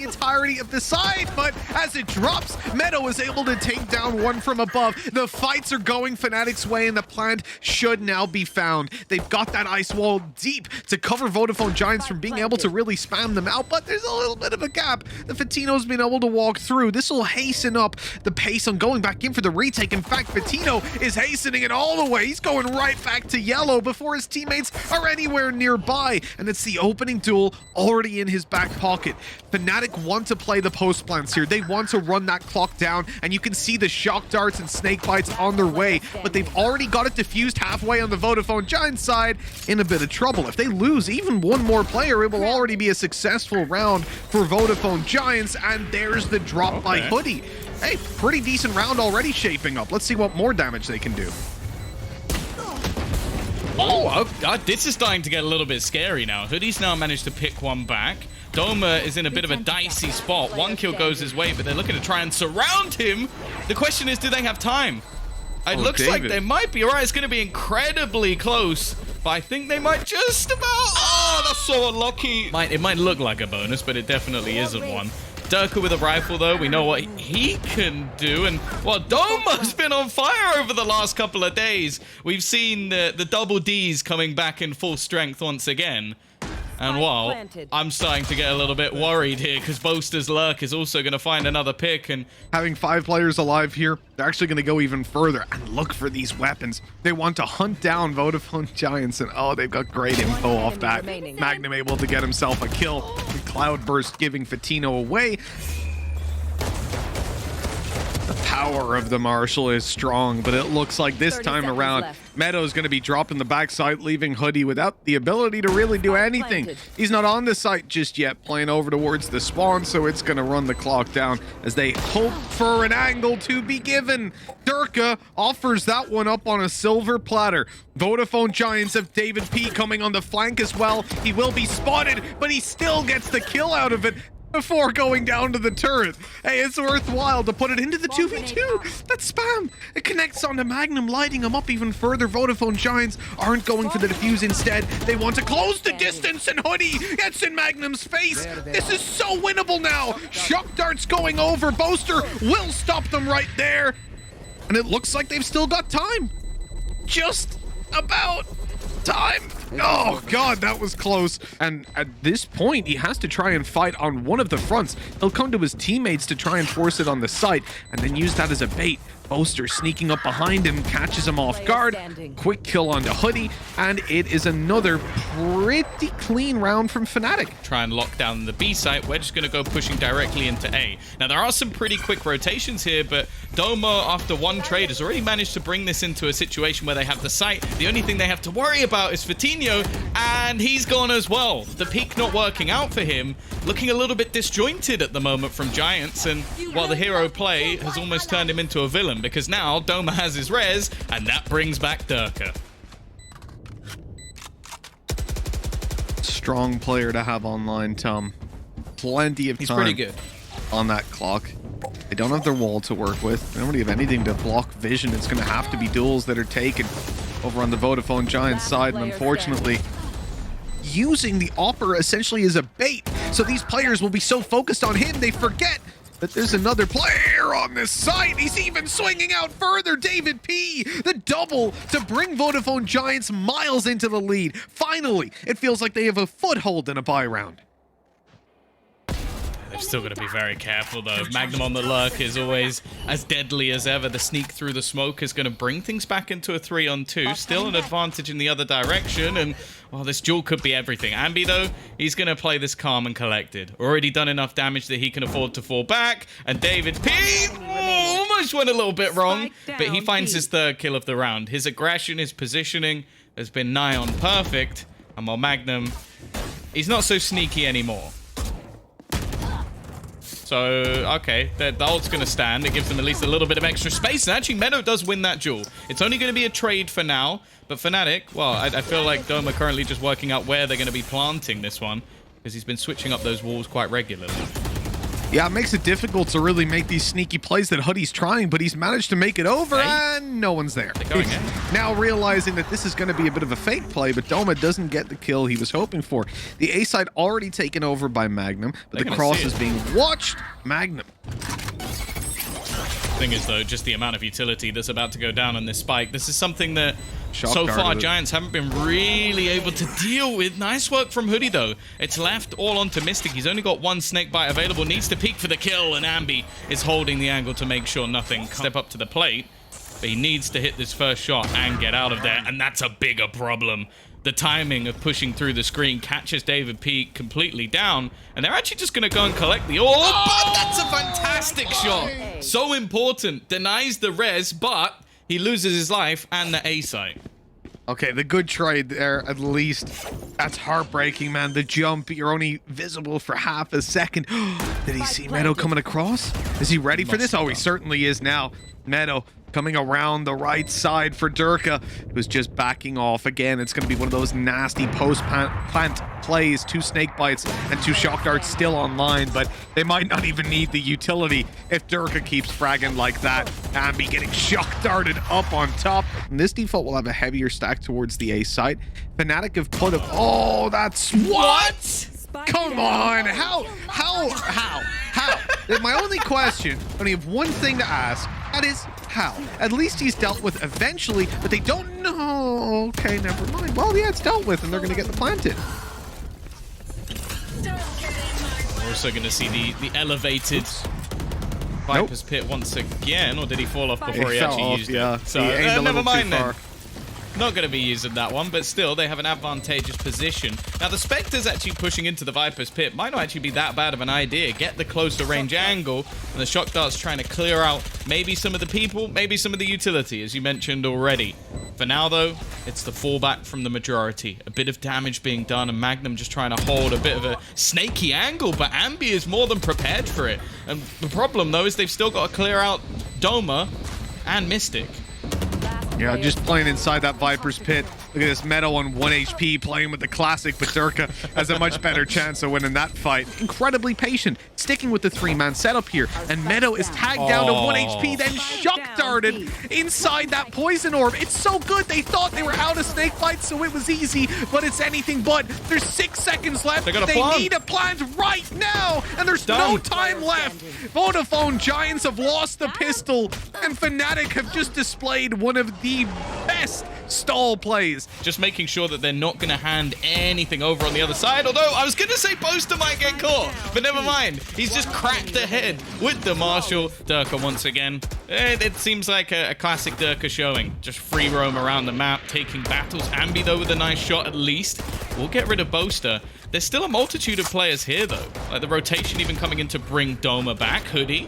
entirety of the side, but as it drops, Meadow is able to take down one from above. The fights are going Fnatic's way, and the plant should now be found. They've got that ice wall deep to cover Vodafone Giants from being able to really spam them out, but there's a little bit of a gap. The Fatino's been able to walk through. This will hasten up the pace on going back in for the retake. In fact, Fatino is hastening it all the way. He's going right back to yellow before his teammates are anywhere nearby, and it's the opening duel already in his back pocket. Fnatic want to play the post plants here. They want to run that clock down, and you can see the shock darts and snake bites on their way, but they've already got it diffused halfway on the Vodafone Giants side. In a bit of trouble. If they lose even one more player, it will already be a successful round for Vodafone Giants, and there's the drop by Hoodie. Hey, pretty decent round already shaping up. Let's see what more damage they can do. Oh, God, this is starting to get a little bit scary now. Hoodie's now managed to pick one back. Doma is in a bit of a dicey spot. One kill goes his way, but they're looking to try and surround him. The question is, do they have time? It looks like they might be. All right, it's going to be incredibly close, but I think they might just about... Oh, that's so unlucky. It might look like a bonus, but it definitely isn't one. Durka with a rifle, though, we know what he can do. And, well, Doma's been on fire over the last couple of days. We've seen the double Ds coming back in full strength once again. And, well, I'm starting to get a little bit worried here because Boaster's Lurk is also going to find another pick. And having 5 players alive here, they're actually going to go even further and look for these weapons. They want to hunt down Vodafone Giants, and oh, they've got great info off that. Magnum able to get himself a kill. The Cloudburst giving Fatino away. The power of the Marshal is strong, but it looks like this time around, Meadow's going to be dropping the backside, leaving Hoodie without the ability to really do anything. He's not on the site just yet, playing over towards the spawn, so it's going to run the clock down as they hope for an angle to be given. Durka offers that one up on a silver platter. Vodafone Giants have David P coming on the flank as well. He will be spotted, but he still gets the kill out of it before going down to the turret. Hey, it's worthwhile to put it into the 2v2. That's spam. It connects onto Magnum, lighting him up even further. Vodafone Giants aren't going for the defuse instead. They want to close the distance, and Hoodie gets in Magnum's face. This is so winnable now. Shock darts going over. Boaster will stop them right there. And it looks like they've still got time. Just about time. Oh God, that was close. And at this point, he has to try and fight on one of the fronts. He'll come to his teammates to try and force it on the site and then use that as a bait. Boaster sneaking up behind him, catches him off guard. Quick kill onto Hoodie, and it is another pretty clean round from Fnatic. Try and lock down the B site. We're just going to go pushing directly into A. Now, there are some pretty quick rotations here, but Doma, after one trade, has already managed to bring this into a situation where they have the site. The only thing they have to worry about is Fatino, and he's gone as well. The peak not working out for him, looking a little bit disjointed at the moment from Giants, and while the hero play has almost turned him into a villain, because now Doma has his res, and that brings back Durka. Strong player to have online, Tom. Plenty of time. He's pretty good on that clock. They don't have their wall to work with. They don't really have anything to block vision. It's going to have to be duels that are taken over on the Vodafone Giants side, and unfortunately, using the Opera essentially as a bait. So these players will be so focused on him, they forget that there's another player on this site. He's even swinging out further. David P, the double to bring Vodafone Giants miles into the lead. Finally, it feels like they have a foothold in a bye round. They've still got to be very careful, though. Magnum on the lurk is always as deadly as ever. The sneak through the smoke is going to bring things back into a 3-on-2. Still an advantage in the other direction, and, well, this duel could be everything. Ambi, though, he's going to play this calm and collected. Already done enough damage that he can afford to fall back, and David P almost went a little bit wrong, but he finds his third kill of the round. His aggression, his positioning has been nigh on perfect, and while Magnum, he's not so sneaky anymore. So, okay, the ult's going to stand. It gives them at least a little bit of extra space. And actually, Meadow does win that duel. It's only going to be a trade for now. But Fnatic, well, I feel like Doma currently just working out where they're going to be planting this one, because he's been switching up those walls quite regularly. Yeah, it makes it difficult to really make these sneaky plays that Hoodie's trying, but he's managed to make it over, and no one's there. Going in. Now realizing that this is going to be a bit of a fake play, but Doma doesn't get the kill he was hoping for. The A side already taken over by Magnum, but the cross is being watched. Magnum. Thing is, though, just the amount of utility that's about to go down on this spike. This is something that so far Giants haven't been really able to deal with. Nice work from Hoodie, though. It's left all onto Mystic. He's only got one snake bite available. Needs to peek for the kill, and Ambi is holding the angle to make sure nothing can step up to the plate. But he needs to hit this first shot and get out of there, and that's a bigger problem. The timing of pushing through the screen catches David P completely down, and they're actually just going to go and collect the orb. But that's a fantastic shot. So important. Denies the res, but he loses his life and the A site. Okay, the good trade there, at least. That's heartbreaking, man. The jump, you're only visible for half a second. Did he see Meadow coming across? Is he ready for this? Oh, he certainly is now. Meadow coming around the right side for Durka, who's just backing off again. It's going to be one of those nasty post-plant plays. 2 snake bites and 2 shock darts still online, but they might not even need the utility if Durka keeps fragging like that. Ambi getting shock darted up on top. And this default will have a heavier stack towards the A site. Fnatic have put up. Oh, that's what? Come on, how? My only question, I only have one thing to ask, that is how. At least he's dealt with eventually, but they don't know. Okay, never mind. Well, yeah, it's dealt with, and they're going to get the planted. We're also going to see the elevated Viper's Pit once again, or did he fall off before he actually used it? So never mind then. Not going to be using that one, but still, they have an advantageous position. Now, the Spectre's actually pushing into the Viper's Pit. Might not actually be that bad of an idea. Get the closer range angle, and the Shock Dart's trying to clear out maybe some of the people, maybe some of the utility, as you mentioned already. For now, though, it's the fallback from the majority. A bit of damage being done, and Magnum just trying to hold a bit of a snaky angle, but Ambi is more than prepared for it. And the problem, though, is they've still got to clear out Doma and Mystic. Yeah, just playing inside that Viper's Pit. Look at this Meadow on 1 HP playing with the classic, but Durka has a much better chance of winning that fight. Incredibly patient, sticking with the 3-man setup here. And Meadow is tagged down to 1 HP, then shock darted inside that poison orb. It's so good. They thought they were out of snake bites, so it was easy, but it's anything but. There's 6 seconds left. They need a plant right now, and there's no time left. Vodafone Giants have lost the pistol, and Fnatic have just displayed one of the best stall plays. Just making sure that they're not going to hand anything over on the other side. Although I was going to say Poster might get caught, but never mind. He's just cracked ahead with the Marshall. Durka once again. It seems like a classic Durka showing. Just free roam around the map, taking battles. Ambi, though, with a nice shot at least. We'll get rid of Boaster. There's still a multitude of players here, though. Like the rotation even coming in to bring Doma back. Hoodie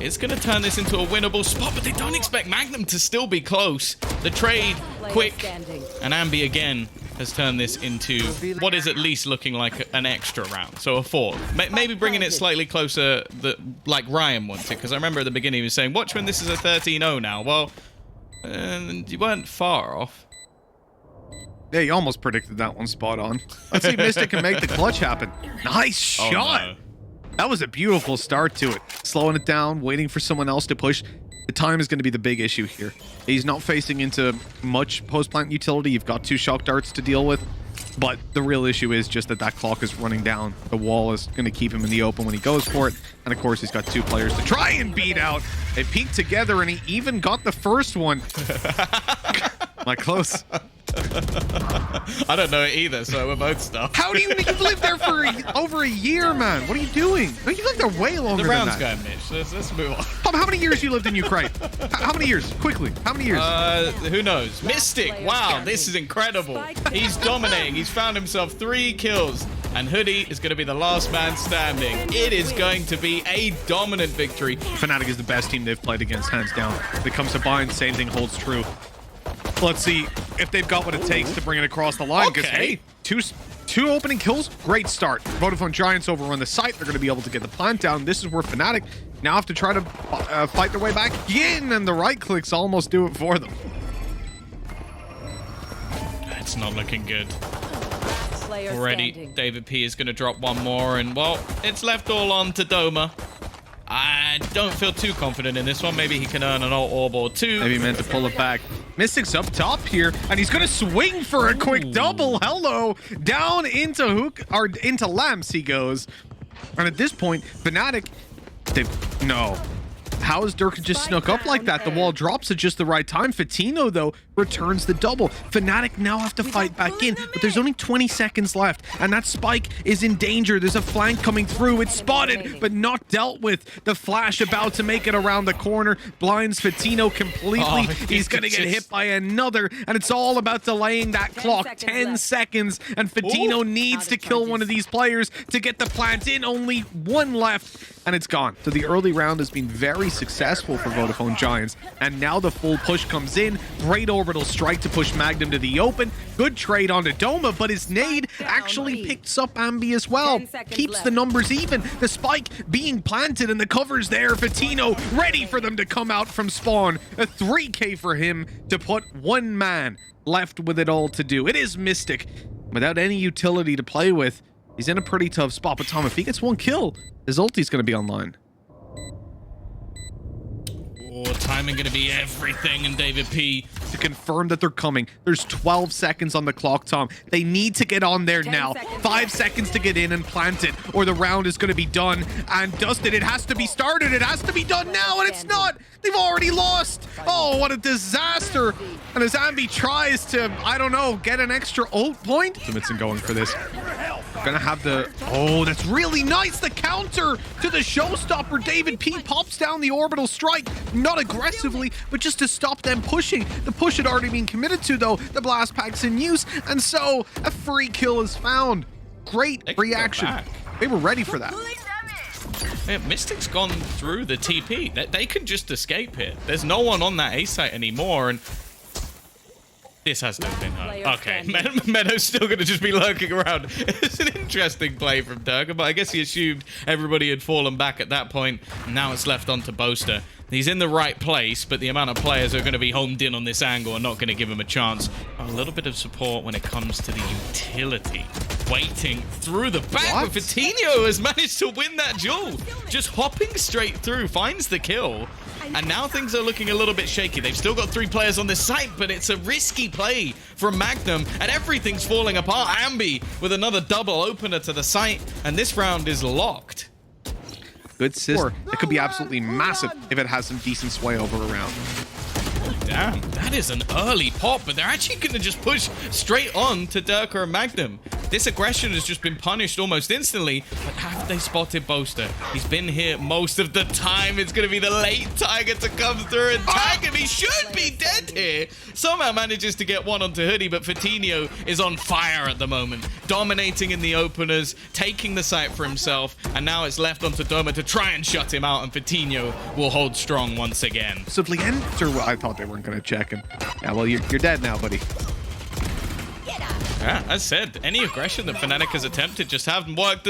is going to turn this into a winnable spot, but they don't expect Magnum to still be close. The trade, quick, and Ambi again has turned this into what is at least looking like an extra round. So a 4. Maybe bringing it slightly closer like Ryan wanted, because I remember at the beginning he was saying, watch when this is a 13-0 now. Well, you weren't far off. Yeah, you almost predicted that one spot on. Let's see if Mystic can make the clutch happen. Nice shot. Oh, no. That was a beautiful start to it. Slowing it down, waiting for someone else to push. The time is going to be the big issue here. He's not facing into much post-plant utility. You've got 2 shock darts to deal with. But the real issue is just that clock is running down. The wall is going to keep him in the open when he goes for it. And of course, he's got 2 players to try and beat out. They peeked together and he even got the first one. Am I close? I don't know it either, so we're both stuck. How do you lived there for over a year, man? What are you doing? No, you lived there way longer the than round's that. going, Mitch. Let's move on. How many years you lived in Ukraine? How many years? Quickly. How many years? Who knows? Mystic. Wow, this is incredible. He's dominating. He's found himself 3 kills. And Hoodie is going to be the last man standing. It is going to be a dominant victory. Fnatic is the best team they've played against, hands down. When it comes to bind, same thing holds true. Let's see if they've got what it takes to bring it across the line. Because, hey, two opening kills, great start. Vodafone Giants overrun the site. They're going to be able to get the plant down. This is where Fnatic now have to try to fight their way back in, and the right clicks almost do it for them. It's not looking good. Already, David P is going to drop one more, and, well, it's left all on to Doma. I don't feel too confident in this one. Maybe he can earn an alt orb or two. Maybe meant to pull it back. Mystic's up top here, and he's gonna swing for a quick double. Hello, down into hook or into lamps he goes. And at this point, Fnatic, no. How is Durka just snuck up like that? The wall drops at just the right time. Fatino, though, returns the double. Fnatic now have to fight back in, but there's only 20 seconds left, and that spike is in danger. There's a flank coming through. It's spotted, but not dealt with. The flash about to make it around the corner blinds Fatino completely. He's going to get hit by another, and it's all about delaying that clock. 10 seconds, and Fatino needs to kill one of these players to get the plant in. Only one left, and it's gone. So the early round has been very successful for Vodafone Giants, and now the full push comes in. Great orbital strike to push Magnum to the open. Good trade onto Doma, but his nade actually picks up Ambi as well. Keeps the numbers even. The spike being planted and the cover's there. Fatino ready for them to come out from spawn. A 3K for him to put one man left with it all to do. It is Mystic. Without any utility to play with, he's in a pretty tough spot. But Tom, if he gets one kill, his ulti's going to be online. Oh, timing going to be everything, and David P. to confirm that they're coming. There's 12 seconds on the clock, Tom. They need to get on there now. 5 seconds to get in and plant it, or the round is going to be done and dusted. It has to be started. It has to be done now, and it's not. They've already lost. Oh, what a disaster. And as Ambi tries to, I don't know, get an extra ult point. Simonson going for this. Gonna have the, oh, that's really nice. The counter to the showstopper. David P pops down the orbital strike, not aggressively, but just to stop them pushing. The push had already been committed to, though. The blast pack's in use, and so a free kill is found. Great reaction. They were ready for that. Yeah, Mystic's gone through the TP. They can just escape here. There's no one on that A site anymore, and this has no been hurt. Okay, Meadow's still going to just be lurking around. It's an interesting play from Durka, but I guess he assumed everybody had fallen back at that point. Now it's left on to Boaster. He's in the right place, but the amount of players who are going to be homed in on this angle are not going to give him a chance. A little bit of support when it comes to the utility. Waiting through the back, but Fatino has managed to win that duel. Just hopping straight through, finds the kill. And now things are looking a little bit shaky. They've still got 3 players on this site, but it's a risky play from Magnum, and everything's falling apart. Ambi with another double opener to the site, and this round is locked. Good system. It could be absolutely massive if it has some decent sway over a round. Damn, that is an early pop, but they're actually going to just push straight on to Durka and Magnum. This aggression has just been punished almost instantly, but have they spotted Boaster? He's been here most of the time. It's going to be the late Tiger to come through and tag him. He should be dead here. Somehow manages to get one onto Hoodie, but Fatino is on fire at the moment, dominating in the openers, taking the site for himself, and now it's left onto Doma to try and shut him out, and Fatino will hold strong once again. Simply enter. Well, I thought they weren't going to check him. Yeah, well, you're dead now, buddy. Yeah, as said, any aggression that Fnatic has attempted just haven't worked.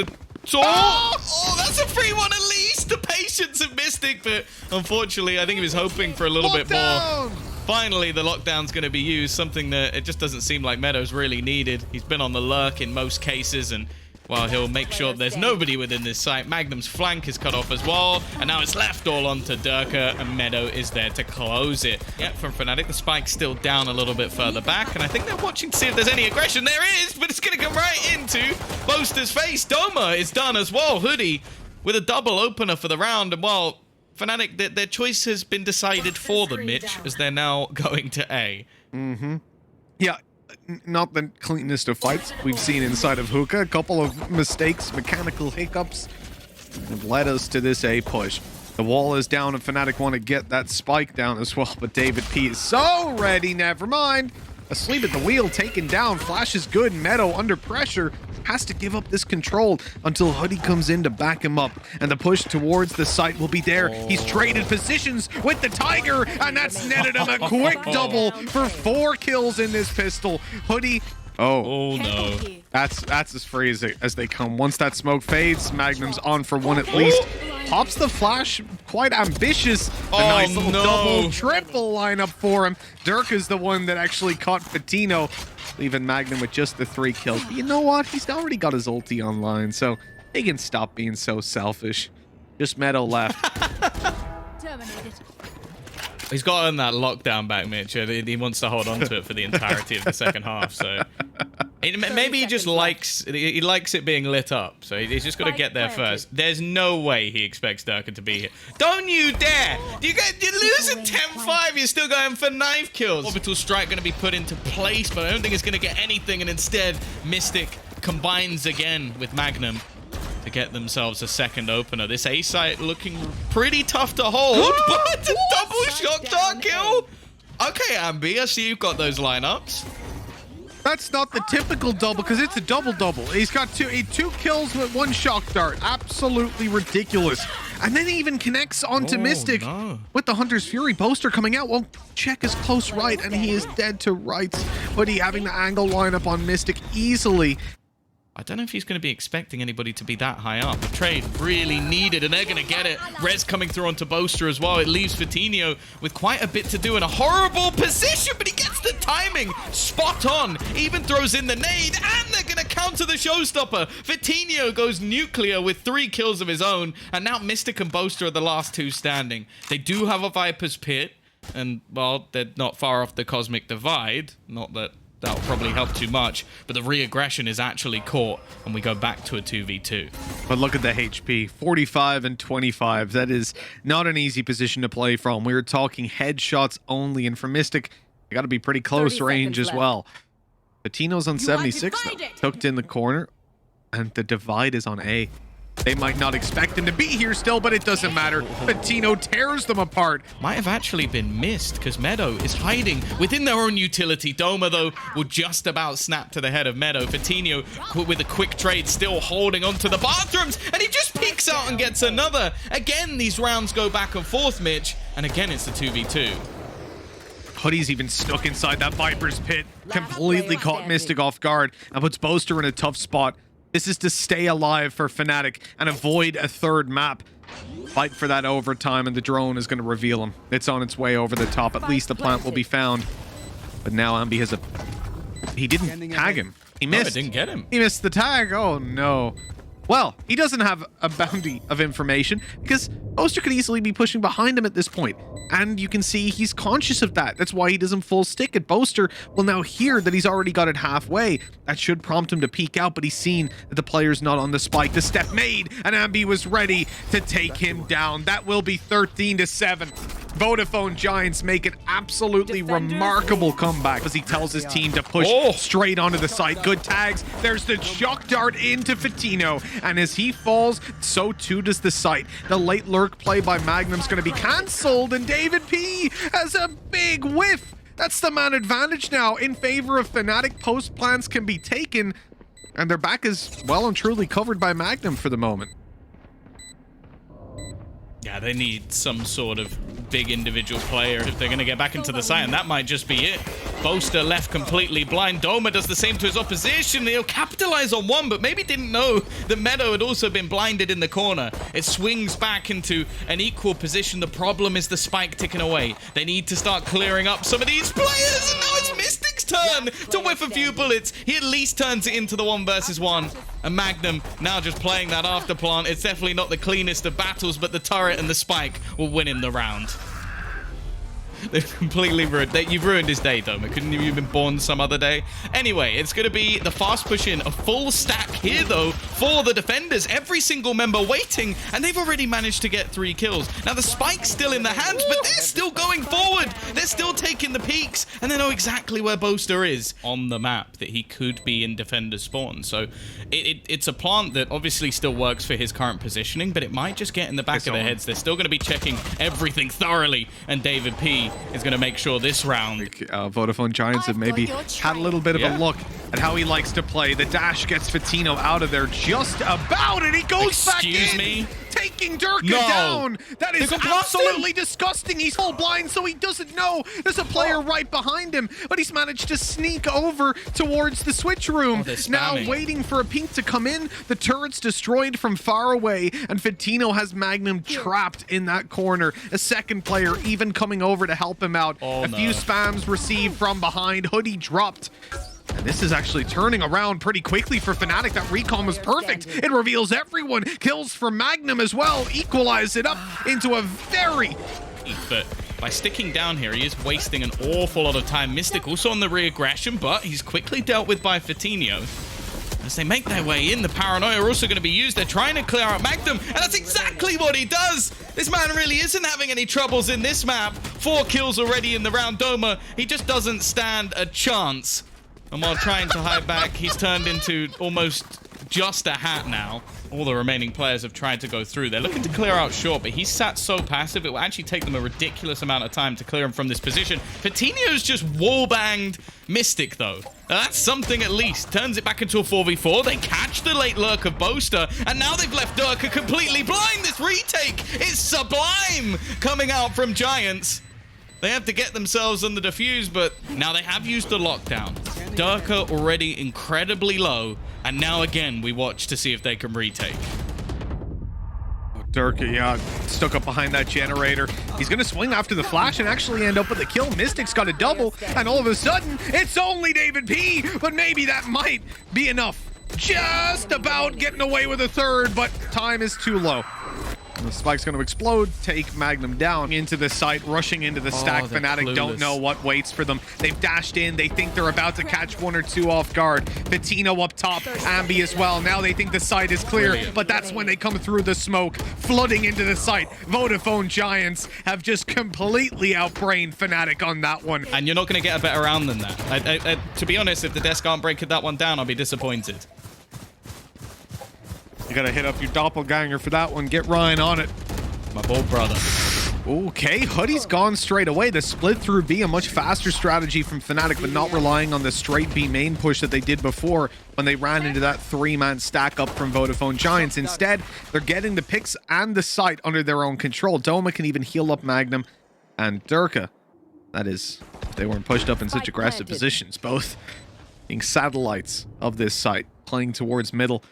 Oh, that's a free one at least. The patience of Mystic, but unfortunately, I think he was hoping for a little bit more. Finally, the lockdown's going to be used, something that it just doesn't seem like Meadows really needed. He's been on the lurk in most cases, and while he'll make sure there's nobody within this site, Magnum's flank is cut off as well, and now it's left all onto Durka, and Meadow is there to close it. Yep, from Fnatic, the spike's still down a little bit further back, and I think they're watching to see if there's any aggression. There is, but it's going to come right into Boaster's face. Doma is done as well. Hoodie with a double opener for the round, and well, Fnatic, their choice has been decided for them, Mitch, as they're now going to A. Yeah. Not the cleanest of fights we've seen inside of Hookah. A couple of mistakes, mechanical hiccups have led us to this A push. The wall is down and Fnatic want to get that spike down as well, but David P is so ready. Never mind. Asleep at the wheel, taken down. Flash is good. Meadow under pressure has to give up this control until Hoodie comes in to back him up, and the push towards the site will be there. He's traded positions with the Tiger, and that's netted him a quick double for 4 kills in this pistol. Hoodie, oh no, that's as free as they come. Once that smoke fades, Magnum's on for 1 at least. Pops the flash, quite ambitious. A nice little double, triple lineup for him. Durka's the one that actually caught Fatino, leaving Magnum with just the 3 kills. But you know what? He's already got his ulti online, so they can stop being so selfish. Just Meadow left. Terminated. He's got to earn that lockdown back, Mitch. He wants to hold on to it for the entirety of the second half. So maybe he just likes it being lit up. So he's just got to get there first. There's no way he expects Durka to be here. Don't you dare! You're losing 10-5. You're still going for knife kills. Orbital strike going to be put into place, but I don't think it's going to get anything. And instead, Mystic combines again with Magnum to get themselves a second opener. This A site looking pretty tough to hold, but a double shock dart kill. Okay, Ambi, I see you've got those lineups. That's not the typical double, because it's a double-double. He's got two kills with one shock dart. Absolutely ridiculous. And then he even connects onto Mystic with the Hunter's Fury. Boaster coming out. Well, check is close right, and he is dead to rights. But he having the angle lineup on Mystic easily. I don't know if he's going to be expecting anybody to be that high up. The trade really needed, and they're going to get it. Rez coming through onto Boaster as well. It leaves Vitinho with quite a bit to do in a horrible position, but he gets the timing spot on. Even throws in the nade, and they're going to counter the showstopper. Vitinho goes nuclear with 3 kills of his own, and now Mystic and Boaster are the last 2 standing. They do have a Viper's Pit, and, well, they're not far off the Cosmic Divide. Not that that'll probably help too much, but the re-aggression is actually caught, and we go back to a 2v2. But look at the HP, 45 and 25. That is not an easy position to play from. We were talking headshots only, and for Mystic, you got to be pretty close range as well. Patino's on 76 now, tucked in the corner, and the divide is on A. They might not expect him to be here still, but it doesn't matter. Patino tears them apart. Might have actually been missed, because Meadow is hiding within their own utility. Doma, though, will just about snap to the head of Meadow. Patino, with a quick trade, still holding onto the bathrooms, and he just peeks out and gets another. Again, these rounds go back and forth, Mitch, and again, it's the 2v2. Hoodie's even stuck inside that Viper's Pit. Completely caught Mystic off guard and puts Boaster in a tough spot. This is to stay alive for Fnatic and avoid a third map. Fight for that overtime, and the drone is going to reveal him. It's on its way over the top. At least the plant will be found. But now Ambi has a... He didn't tag him. He missed. No, I didn't get him. He missed the tag. Oh, no. Well, he doesn't have a bounty of information because Boaster could easily be pushing behind him at this point. And you can see he's conscious of that. That's why he doesn't full stick it. Boaster will now hear that he's already got it halfway. That should prompt him to peek out, but he's seen that the player's not on the spike. The step made, and Ambi was ready to take him down. That will be 13-7. Vodafone Giants make an absolutely remarkable comeback as he tells his team to push straight onto the site. Good tags. There's the shock dart into Vitinho, and as he falls, so too does the site. The late lurk play by Magnum's going to be cancelled, and David P has a big whiff. That's the man advantage now in favor of Fnatic. Post plans can be taken, and their back is well and truly covered by Magnum for the moment. Yeah, they need some sort of big individual player if they're going to get back into the site, and that might just be it. Boaster left completely blind. Doma does the same to his opposition. He'll capitalize on one, but maybe didn't know that Meadow had also been blinded in the corner. It swings back into an equal position. The problem is the spike ticking away. They need to start clearing up some of these players, and now it's Mystic's turn to whiff a few bullets. He at least turns it into the 1 versus 1. And Magnum now just playing that after plant. It's definitely not the cleanest of battles, but the turret and the spike will win him the round. They've completely ruined... You've ruined his day, Doma. Couldn't you have been born some other day? Anyway, it's going to be the fast push in. A full stack here, though, for the defenders. Every single member waiting, and they've already managed to get 3 kills. Now, the spike's still in their hands, but they're still going forward. They're still taking the peaks, and they know exactly where Boaster is on the map, that he could be in defender spawn. So it's a plant that obviously still works for his current positioning, but it might just get in the back of their heads. They're still going to be checking everything thoroughly, and David P is going to make sure this round... Vodafone Giants have maybe had a little bit of a look at how he likes to play. The dash gets Vitinho out of there just about, and he goes back in. Excuse me? Taking Durka down. That is absolutely disgusting. He's full blind, so he doesn't know there's a player right behind him, but he's managed to sneak over towards the switch room. Now waiting for a pink to come in. The turret's destroyed from far away, and Vitinho has Magnum trapped in that corner. A second player even coming over to help him out. A few spams received from behind. Hoodie dropped. This is actually turning around pretty quickly for Fnatic. That recon was perfect. It reveals everyone. Kills from Magnum as well. Equalize it up into a very... But by sticking down here, he is wasting an awful lot of time. Mystic also on the re-aggression, but he's quickly dealt with by Fatinho. As they make their way in, the paranoia are also going to be used. They're trying to clear out Magnum, and that's exactly what he does. This man really isn't having any troubles in this map. 4 kills already in the round. Doma, he just doesn't stand a chance. And while trying to hide back, he's turned into almost just a hat now. All the remaining players have tried to go through. They're looking to clear out short, but he's sat so passive, it will actually take them a ridiculous amount of time to clear him from this position. Fatinho's just wall-banged Mystic, though. Now, that's something at least. Turns it back into a 4v4. They catch the late lurk of Boaster, and now they've left Durka completely blind. This retake is sublime coming out from Giants. They have to get themselves on the defuse, but now they have used the lockdown. Durka already incredibly low, and now again we watch to see if they can retake. Durka, yeah, stuck up behind that generator. He's going to swing after the flash and actually end up with a kill. Mystic's got a double, and all of a sudden, it's only David P, but maybe that might be enough. Just about getting away with a third, but time is too low. The spike's going to explode, take Magnum down into the site, rushing into the stack. Fnatic don't know what waits for them. They've dashed in. They think they're about to catch 1 or 2 off guard. Fatinho up top, Ambi as well. Now they think the site is clear, but that's when they come through the smoke, flooding into the site. Vodafone Giants have just completely outbrained Fnatic on that one. And you're not going to get a better round than that. To be honest, if the desk aren't breaking that one down, I'll be disappointed. You gotta hit up your doppelganger for that one. Get Ryan on it. My bold brother. Okay, Hoodie's gone straight away. The split through B, a much faster strategy from Fnatic, but not relying on the straight B main push that they did before when they ran into that 3-man stack up from Vodafone Giants. Instead, they're getting the picks and the site under their own control. Doma can even heal up Magnum and Durka. That is, they weren't pushed up in such aggressive positions, both being satellites of this site, playing towards middle.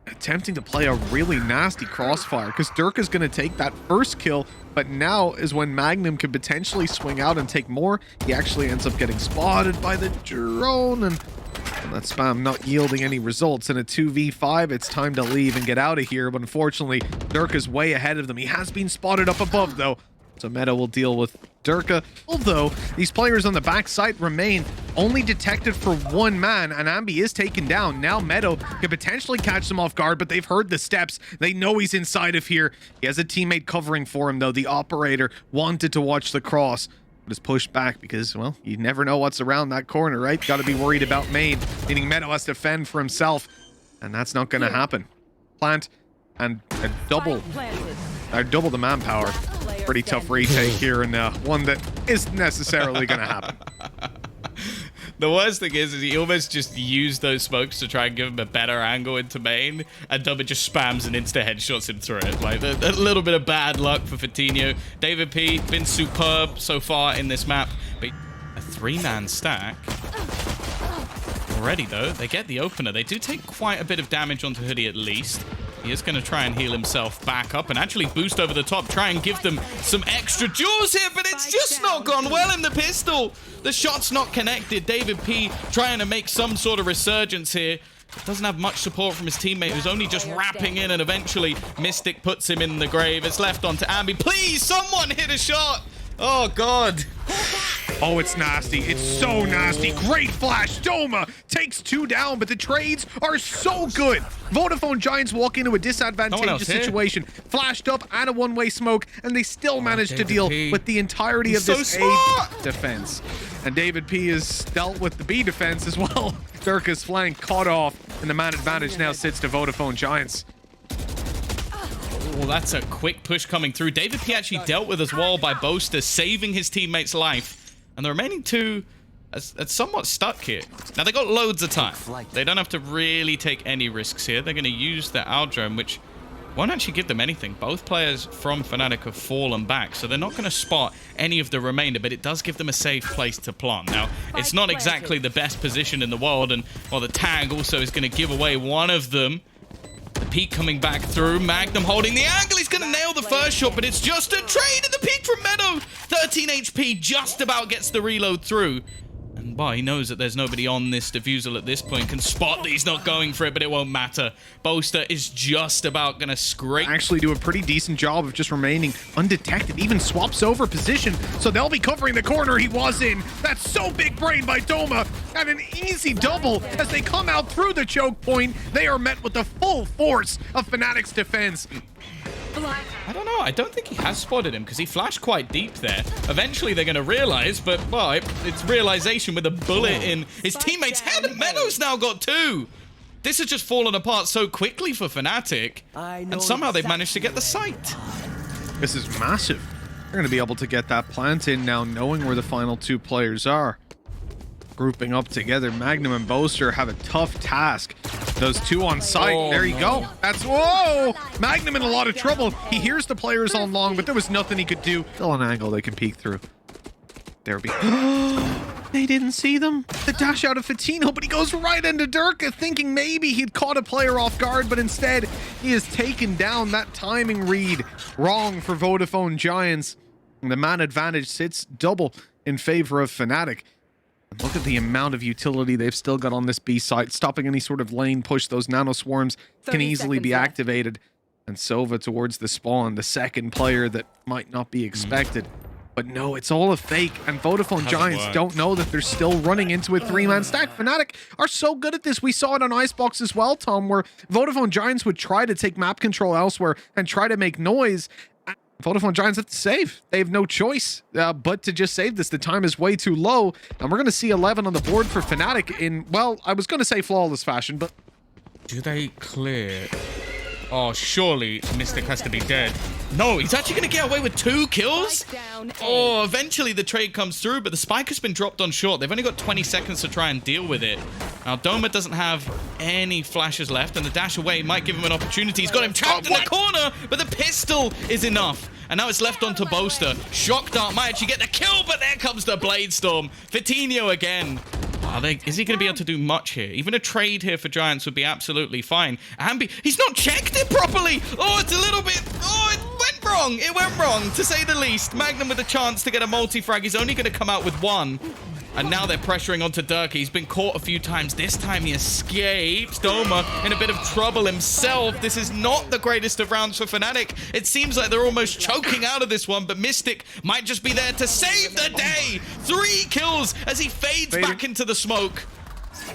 Attempting to play a really nasty crossfire because Durka's going to take that first kill, but now is when Magnum could potentially swing out and take more. He actually ends up getting spotted by the drone, and that spam not yielding any results. In a 2v5, it's time to leave and get out of here, but unfortunately, Durka's way ahead of them. He has been spotted up above, though, so Meta will deal with Durka, although these players on the back side remain only detected for 1 man, and Ambi is taken down. Now Meadow could potentially catch them off guard, but they've heard the steps. They know he's inside of here. He has a teammate covering for him, though. The operator wanted to watch the cross, but is pushed back because, well, you never know what's around that corner, right? Got to be worried about main, meaning Meadow has to fend for himself, and that's not going to happen. Plant and a double the manpower. Pretty tough retake here, and one that isn't necessarily going to happen. The worst thing is he almost just used those smokes to try and give him a better angle into main, and Dubba just spams and insta-headshots him through it. Like, a little bit of bad luck for Fatinho. David P, been superb so far in this map, but a 3-man stack. Already, though, they get the opener. They do take quite a bit of damage onto Hoodie at least. He is going to try and heal himself back up and actually boost over the top, try and give them some extra jaws here, but it's just not gone well in the pistol. The shot's not connected. David P trying to make some sort of resurgence here. Doesn't have much support from his teammate, who's only just wrapping in, and eventually Mystic puts him in the grave. It's left onto Ambi. Please, someone hit a shot. Oh, God. Oh, it's nasty. It's so nasty. Great flash. Doma takes 2 down, but the trades are so good. Vodafone Giants walk into a disadvantageous situation. Flashed up and a 1-way smoke, and they still managed to deal with the entirety of this A defense. And David P has dealt with the B defense as well. Durka's flank caught off, and the man advantage now sits to Vodafone Giants. Well, that's a quick push coming through. David P actually dealt with as well by Boaster, saving his teammate's life. And the remaining 2 are somewhat stuck here. Now, they got loads of time. They don't have to really take any risks here. They're going to use the Aldrome, which won't actually give them anything. Both players from Fnatic have fallen back, so they're not going to spot any of the remainder, but it does give them a safe place to plant. Now, it's not exactly the best position in the world, and while the tag also is going to give away one of them. The peak coming back through. Magnum holding the angle. He's going to nail the first shot, but it's just a trade. And the peak from Meadow. 13 HP just about gets the reload through. And well, he knows that there's nobody on this diffusal at this point. Can spot that he's not going for it, but it won't matter. Boaster is just about going to scrape. Actually do a pretty decent job of just remaining undetected. Even swaps over position, so they'll be covering the corner he was in. That's so big brain by Doma. And an easy double as they come out through the choke point. They are met with the full force of Fnatic's defense. I don't know. I don't think he has spotted him because he flashed quite deep there. Eventually, they're going to realize, but, well, it's realization with a bullet in his teammate's head. And Meadow's now got 2. This has just fallen apart so quickly for Fnatic. And somehow they've managed to get the site. This is massive. They're going to be able to get that plant in now, knowing where the final 2 players are. Grouping up together, Magnum and Boaster have a tough task. Those 2 on site. Oh, there you go. That's, whoa! Magnum in a lot of trouble. He hears the players on long, but there was nothing he could do. Still an angle they can peek through. There we go. They didn't see them. The dash out of Fatino, but he goes right into Durka, thinking maybe he'd caught a player off guard, but instead he has taken down. That timing read wrong for Vodafone Giants. And the man advantage sits double in favor of Fnatic. Look at the amount of utility they've still got on this B site. Stopping any sort of lane push. Those nano swarms can easily be activated. And Sova towards the spawn, the second player that might not be expected. But no, it's all a fake. And Vodafone Giants don't know that they're still running into a 3-man stack. Fnatic are so good at this. We saw it on Icebox as well, Tom, where Vodafone Giants would try to take map control elsewhere and try to make noise. Vodafone Giants have to save. They have no choice but to just save this. The time is way too low, and we're going to see 11 on the board for Fnatic in, well, I was going to say flawless fashion, but... Do they clear? Oh, surely Mystic has to be dead. No, he's actually going to get away with 2 kills? Oh, eventually the trade comes through, but the spike has been dropped on short. They've only got 20 seconds to try and deal with it. Now, Doma doesn't have any flashes left, and the dash away might give him an opportunity. He's got him trapped in the corner, but the pistol is enough. And now it's left onto Boaster. Shock Dart might actually get the kill, but there comes the Blade Storm. Fatino again. Is he going to be able to do much here? Even a trade here for Giants would be absolutely fine. Ambi, he's not checked it properly. Oh, it's a little bit... Oh, it went wrong. It went wrong, to say the least. Magnum with a chance to get a multi-frag. He's only going to come out with 1. And now they're pressuring onto Durka. He's been caught a few times. This time he escapes. Doma in a bit of trouble himself. This is not the greatest of rounds for Fnatic. It seems like they're almost choking out of this one, but Mystic might just be there to save the day. 3 kills as he fades back into the smoke.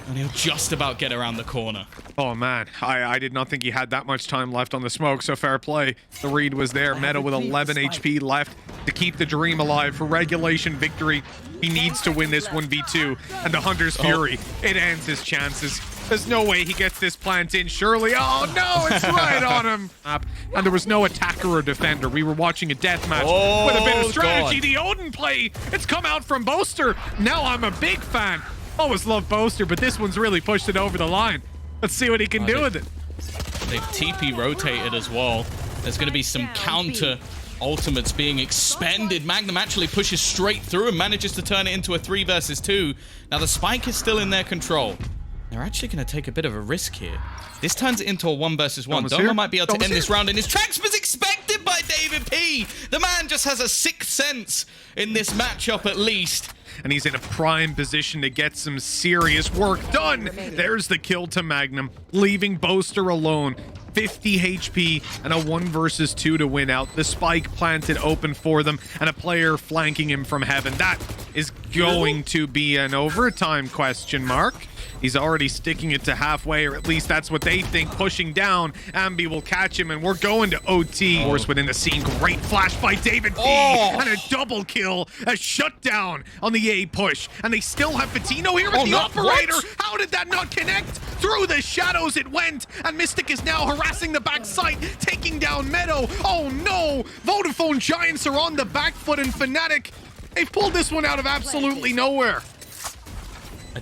And he'll just about get around the corner. Oh, man. I did not think he had that much time left on the smoke, so fair play. The read was there. Meta with 11 HP left to keep the dream alive for regulation victory. He needs to win this 1v2. And the Hunter's Fury, it ends his chances. There's no way he gets this plant in, surely. Oh, no, it's right on him. And there was no attacker or defender. We were watching a deathmatch with a bit of strategy. The Odin play, it's come out from Boaster. Now I'm a big fan. Always love Boaster, but this one's really pushed it over the line. Let's see what he can do with it. They've TP rotated as well. There's going to be some counter ultimates being expended. Magnum actually pushes straight through and manages to turn it into a 3 versus 2. Now the spike is still in their control. They're actually going to take a bit of a risk here. This turns it into a 1 versus 1. Doma might be able to end this round in his tracks, was expected by David P. The man just has a 6th sense in this matchup at least. And he's in a prime position to get some serious work done. There's the kill to Magnum, leaving Boaster alone. 50 HP and a 1 versus 2 to win out. The spike planted open for them and a player flanking him from heaven. That is going to be an overtime question mark. He's already sticking it to halfway, or at least that's what they think. Pushing down, Ambi will catch him, and we're going to OT. Of course, within the scene, great flash by David P. And a double kill, a shutdown on the A push. And they still have Fatino here with the operator. How did that not connect? Through the shadows it went, and Mystic is now harassing the back site, taking down Meadow. Oh no! Vodafone Giants are on the back foot, and Fnatic, they've pulled this one out of absolutely nowhere.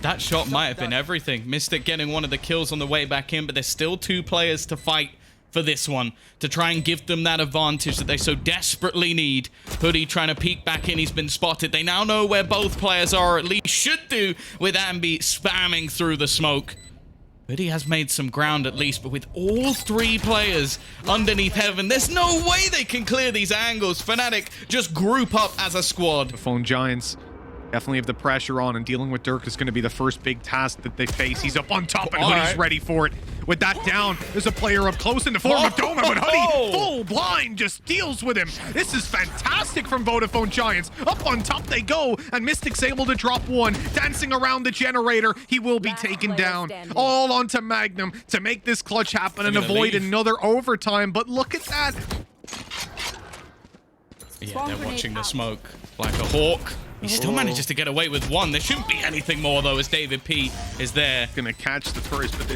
That shot might have been everything. Mystic getting one of the kills on the way back in, but there's still 2 players to fight for this one to try and give them that advantage that they so desperately need. Hoodie trying to peek back in. He's been spotted. They now know where both players are, or at least should do, with Ambi spamming through the smoke. Hoodie has made some ground at least, but with all 3 players underneath heaven, there's no way they can clear these angles. Fnatic just group up as a squad. Vodafone Giants, Definitely have the pressure on, and dealing with Dirk is going to be the first big task that they face. He's up on top, and Hoodie's ready for it. With that down, there's a player up close in the form of Doma, but Hoodie, full blind, just deals with him. This is fantastic from Vodafone Giants. Up on top they go, and Mystic's able to drop one. Dancing around the generator, he will be taken down. All onto Magnum to make this clutch happen and avoid another overtime. But look at that. Yeah, they're watching the smoke like a hawk. He still manages to get away with one. There shouldn't be anything more, though, as David P is there. Gonna catch the first, but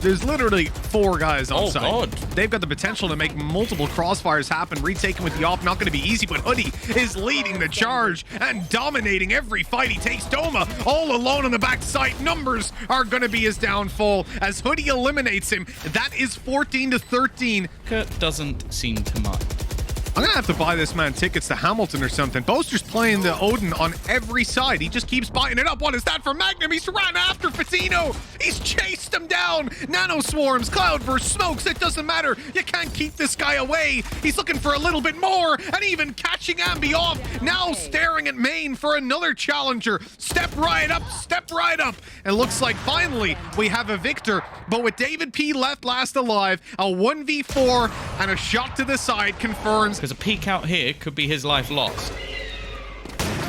there's literally 4 guys on site. God. They've got the potential to make multiple crossfires happen. Retaken with the op, not gonna be easy, but Hoodie is leading the charge and dominating every fight. He takes Doma all alone on the backside. Numbers are gonna be his downfall as Hoodie eliminates him. That is 14-13. Kurt doesn't seem to mind. I'm gonna have to buy this man tickets to Hamilton or something. Boaster's playing the Odin on every side. He just keeps buying it up. What is that for Magnum? He's ran after Fatino. He's chased him down. Nano swarms, Cloudburst, smokes. It doesn't matter. You can't keep this guy away. He's looking for a little bit more, and even catching Ambi off. Now staring at main for another challenger. Step right up, step right up. And looks like finally we have a victor. But with David P left last alive, a 1v4 and a shot to the side confirms. Because a peek out here could be his life lost.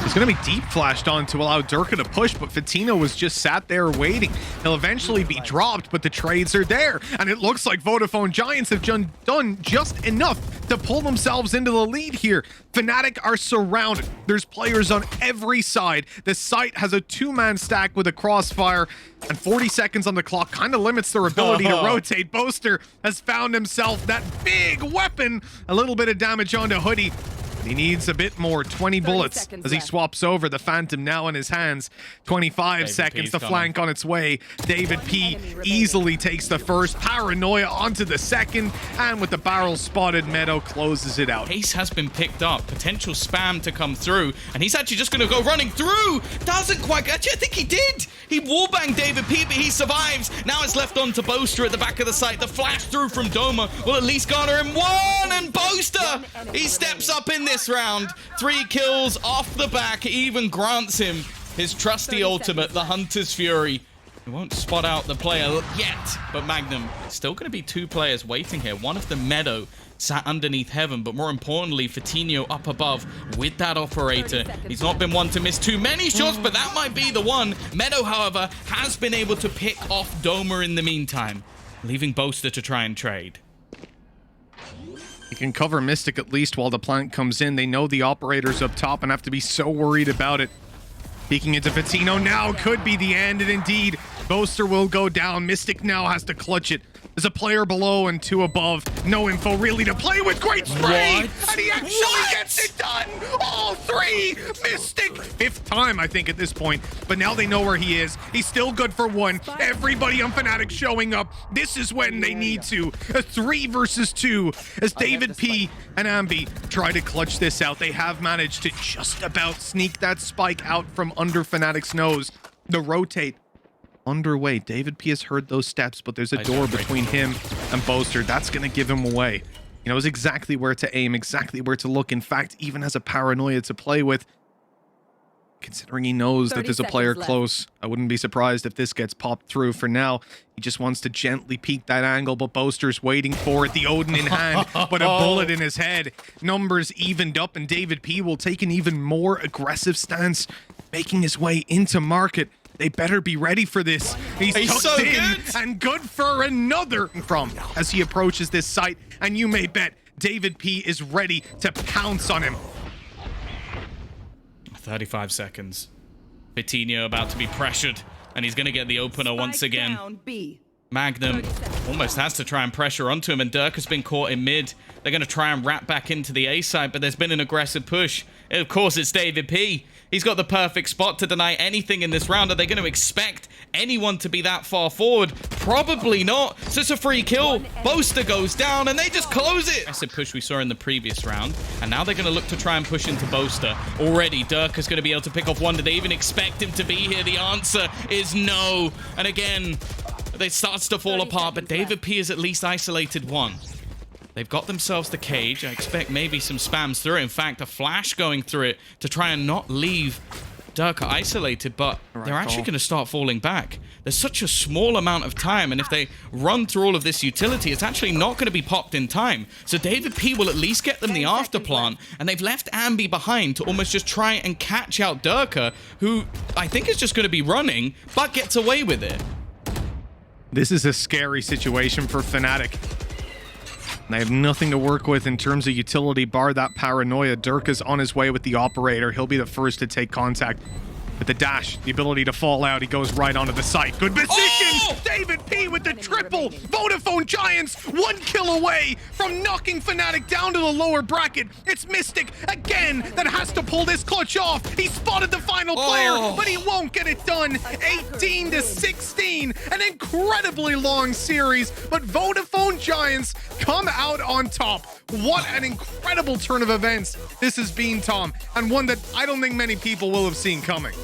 He's going to be deep flashed on to allow Durka to push, but Fatino was just sat there waiting. He'll eventually be dropped, but the trades are there. And it looks like Vodafone Giants have done just enough to pull themselves into the lead here. Fnatic are surrounded. There's players on every side. The site has a 2-man stack with a crossfire, and 40 seconds on the clock kind of limits their ability to rotate. Boaster has found himself that big weapon. A little bit of damage onto Hoodie. He needs a bit more. 20 bullets as he swaps over. The Phantom now in his hands. 25 seconds. The flank on its way. David P easily takes the first. Paranoia onto the second. And with the barrel spotted, Meadow closes it out. Ace has been picked up. Potential spam to come through. And he's actually just going to go running through. Doesn't quite. Actually, I think he did. He wallbanged David P, but he survives. Now it's left on to Boaster at the back of the site. The flash through from Doma will at least garner him one. And Boaster, he steps up in this round. 3 kills off the back, even grants him his trusty ultimate, the Hunter's Fury. He won't spot out the player yet, but Magnum, still going to be 2 players waiting here. One of them, Meadow, sat underneath Heaven, but more importantly, Fatino up above with that operator. He's not been one to miss too many shots, but that might be the one. Meadow, however, has been able to pick off Doma in the meantime, leaving Boaster to try and trade. He can cover Mystic at least while the plant comes in. They know the operator's up top and have to be so worried about it. Peeking into Fatino now could be the end, and indeed, Boaster will go down. Mystic now has to clutch it. There's a player below and 2 above. No info really to play with. Great spray! And he actually gets it done! All 3! Mystic! 5th time, I think, at this point. But now they know where he is. He's still good for 1. Everybody on Fnatic showing up. This is when they need to. A 3 versus 2 as David P and Ambi try to clutch this out. They have managed to just about sneak that spike out from under Fnatic's nose. The rotate underway. David P has heard those steps, but there's a door between him and Boaster. That's going to give him away. He knows exactly where to aim, exactly where to look. In fact, even has a paranoia to play with. Considering he knows that there's a player close, I wouldn't be surprised if this gets popped through. For now, he just wants to gently peek that angle, but Boaster's waiting for it. The Odin in hand, but a bullet in his head. Numbers evened up, and David P will take an even more aggressive stance, making his way into market. They better be ready for this. He's tucked so in good. and good for another from as he approaches this site. And you may bet David P is ready to pounce on him. 35 seconds. Vitinho about to be pressured, and he's going to get the opener once again. Magnum almost has to try and pressure onto him, and Dirk has been caught in mid. They're going to try and wrap back into the A side, but there's been an aggressive push. Of course, it's David P. He's got the perfect spot to deny anything in this round. Are they going to expect anyone to be that far forward? Probably not. So it's a free kill. Boaster goes down, and they just close it. That's a push we saw in the previous round, and now they're going to look to try and push into Boaster. Already, Dirk is going to be able to pick off one. Did they even expect him to be here? The answer is no. And again, it starts to fall apart, but David P has at least isolated 1. They've got themselves the cage. I expect maybe some spams through it. In fact, a flash going through it to try and not leave Dirk are isolated, but they're actually call. going to start falling back. There's such a small amount of time, and if they run through all of this utility, it's actually not going to be popped in time. So David P will at least get them the after plant, and they've left Ambi behind to almost just try and catch out Durka, who I think is just going to be running, but gets away with it. This is a scary situation for Fnatic. They have nothing to work with in terms of utility, bar that paranoia. Durka's on his way with the operator. He'll be the first to take contact. With the dash, the ability to fall out, he goes right onto the site. Good position! Oh! David P with the triple! Vodafone Giants 1 kill away from knocking Fnatic down to the lower bracket. It's Mystic again that has to pull this clutch off. He spotted the final player, but he won't get it done. 18 to 16, an incredibly long series, but Vodafone Giants come out on top. What an incredible turn of events this has been, Tom, and one that I don't think many people will have seen coming.